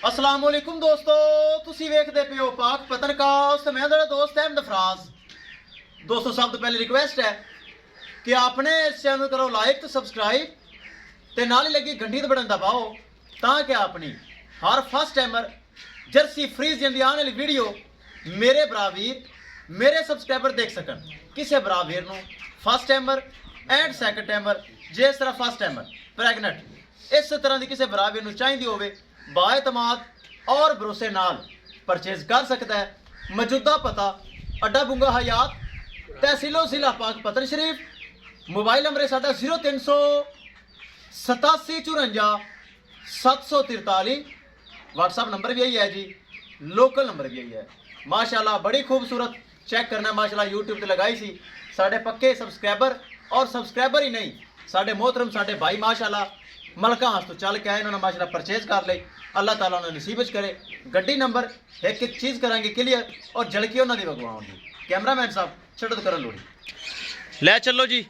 अस्सलाम वालेकुम दोस्तों, तुसी वेखदे पे हो पाक पतनकास्ट। मैं तेरा दोस्त अहमद फराज। दोस्तों सब तो पहले रिक्वेस्ट है कि आपने इस चैनल करो लाइक तो सब्सक्राइब ते नाल ही लगी घंटी ते बटन दबाओ ताकि अपनी हर फर्स्ट टाइमर जर्सी फ्रीज जंदी आने वाली वीडियो मेरे बरावीर मेरे सब्सक्राइबर देख सकन। किसी बरावीर no first timer and second timer जिस तरह फर्स्ट टाइमर प्रैगनेंट इस तरह की किसी बरावीर नो चाहिदी होवे बाएतमाद और भरोसे नाल परचेज कर सकता है। मौजूदा पता अड्डा बुंगा हयात तहसीलो जिला पाक पतन शरीफ। मोबाइल नंबर है साडा 0387 54 743। व्हाट्सअप नंबर भी यही है जी, लोकल नंबर भी यही है। माशाल्लाह बड़ी खूबसूरत चेक करना माशाल्लाह यूट्यूब पे लगाई सी साडे पक्के सब्सक्राइबर और सब्सक्राइबर ही नहीं साडे मोहतरम साडे भाई माशाल्लाह मलका हंस तो चल के आए इन्होंने माशाल्लाह परचेज कर ली। अल्लाह ताला उन्हें नसीब करे। गड्डी नंबर एक एक चीज़ करांगे क्लियर और झलकी उन्होंने वगवाओगी। कैमरामैन साहब छड़ो तो कर लोड़ी ले चलो जी।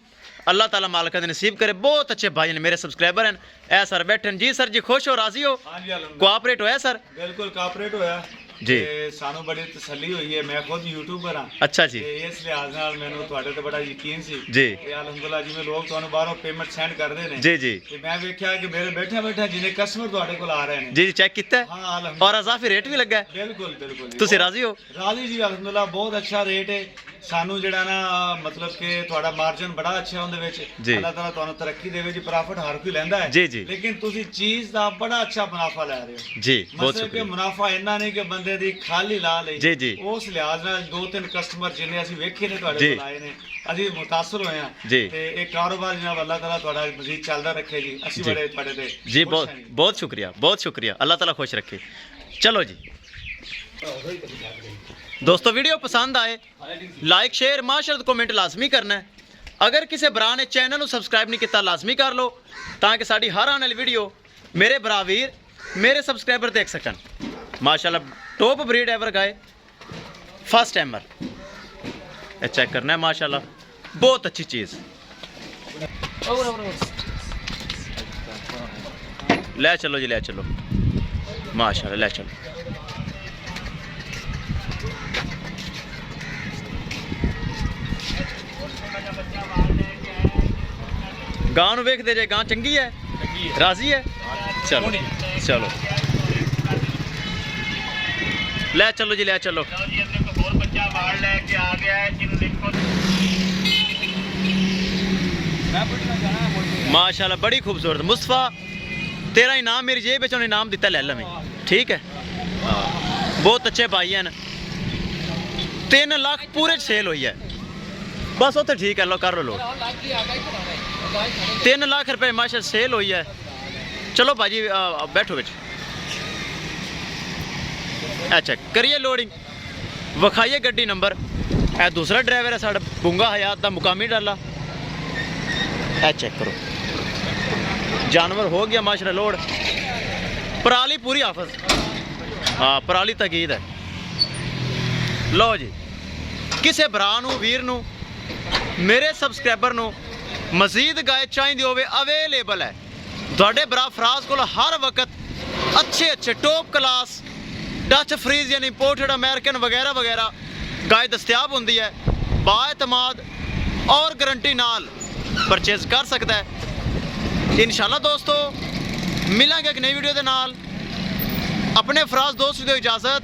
अल्लाह ताला मालिक दे नसीब करे। बहुत अच्छे भाई ने मेरे सब्सक्राइबर हैं। ए सर बैठे जी। सर जी खुश हो राजी हो? हाँ जी कोऑपरेट होया सर? बिल्कुल कोऑपरेट होया जी। सानू बड़ी तसल्ली हुई है। मैं खुद यूट्यूबर हां। अच्छा जी। इस लिहाज नाल मैनू तुहाडे ते बड़ा यकीन सी जी। ते अल्हम्दुलिल्लाह जिवें लोग तुहानू बाहरों पेमेंट सेंड करदे ने जी जी ते मैं वेख्या कि मेरे बैठे बैठे जिन्ने कस्टमर तुहाडे कोल आ रहे ने जी जी चेक किया है? हां अल्हम्दुलिल्लाह। और अजाफी रेट भी लगा है? बिल्कुल बिल्कुल जी। तुसी राजी हो? राजी जी अल्हम्दुलिल्लाह। बहुत अच्छा रेट है सानू जेड़ा ना मतलब कि तुहाडा मार्जिन बड़ा अच्छा है उहदे विच। जी। अल्लाह ताला तुहानू तरक्की देवे जी। प्रॉफिट हर कोई लैंदा है जी जी लेकिन तुसी चीज दा बड़ा अच्छा मुनाफा ले रहे हो जी। बहुत मतलब कि शुक्रिया मुनाफा इन्ना नहीं कि बंदे दी खाली ला ਲਈ जी जी ਉਸ ਲਿਹਾਜ਼ ਨਾਲ ਦੋ ਤਿੰਨ ਕਸਟਮਰ ਜਿੰਨੇ ਅਸੀਂ ਵੇਖੇ ਨੇ ਤੁਹਾਡੇ ਜੀ। ਕੋਲ ਆਏ ਨੇ ਅਸੀਂ ਮੁਤਾਸਰ ਹੋਏ ਆ ਜੀ। ਤੇ ਇਹ ਕਾਰੋਬਾਰ ਜਨਾਬ ਅੱਲਾਹ ਤਾਲਾ ਤੁਹਾਡਾ ਮਜ਼ੀਦ ਚੱਲਦਾ ਰੱਖੇ ਜੀ। ਅਸੀਂ ਜੀ। ਬੜੇ ਤੁਹਾਡੇ ਤੇ जी ਖੁਸ਼ बहुत ਹਾਂ ਜੀ। बहुत शुक्रिया बहुत शुक्रिया। अल्लाह ताला खुश रखे। चलो जी दोस्तों वीडियो पसंद आए लाइक शेयर माशरत कमेंट लाजमी करना है। अगर किसी भरा ने चैनल को सब्सक्राइब नहीं किया लाजमी कर लो ताकि साड़ी हर आने वाली वीडियो मेरे बरावीर मेरे सब्सक्राइबर देख सकन। माशाल्लाह top breed ever guy first timer check करना है माशाल्लाह बहुत अच्छी चीज़। ले चलो जी ले चलो माशाल्लाह ले चलो। गांव नूं वेखदे जे गां चंगी है राजी है? चलो चलो ले चलो जी ले चलो। माशाल्लाह बड़ी खूबसूरत। मुस्तफा तेरा इनाम मेरी जेब में इनाम दिता ले लवें ठीक है। बहुत अच्छे भाई हैं। 3 लाख पूरे सेल हुई है बस उत्थे ठीक है लो कर लो 3 लाख रुपए माशा सेल हुई है। चलो भाजी बैठो बिच अच्छा करिए लोडिंग विखाइए गड्डी नंबर। ए दूसरा ड्राइवर है साढ़ा बुंगा हयात का मुकामी डाला। ए चेक करो जानवर हो गया माशा लोड। पराली पूरी हाफज हाँ पराली तकीद है। लो जी किसी भरा नूं वीर नूं मेरे सब्सक्राइबर नूं मजीद गाय चाहिए होवे अवेलेबल है। तुहाडे भरा फराज कोल हर वक्त अच्छे अच्छे टॉप क्लास डच फ्रीज यानी इंपोर्टेड अमेरिकन वगैरह वगैरह गाय दस्तियाब होंदी है। बाएतमाद और गारंटी नाल परचेज कर सकता है। इंशाल्लाह दोस्तों मिलांगे एक नई वीडियो के नाल। अपने फराज दोस्त को इजाज़त।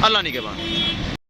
अल्लाह निगहबान।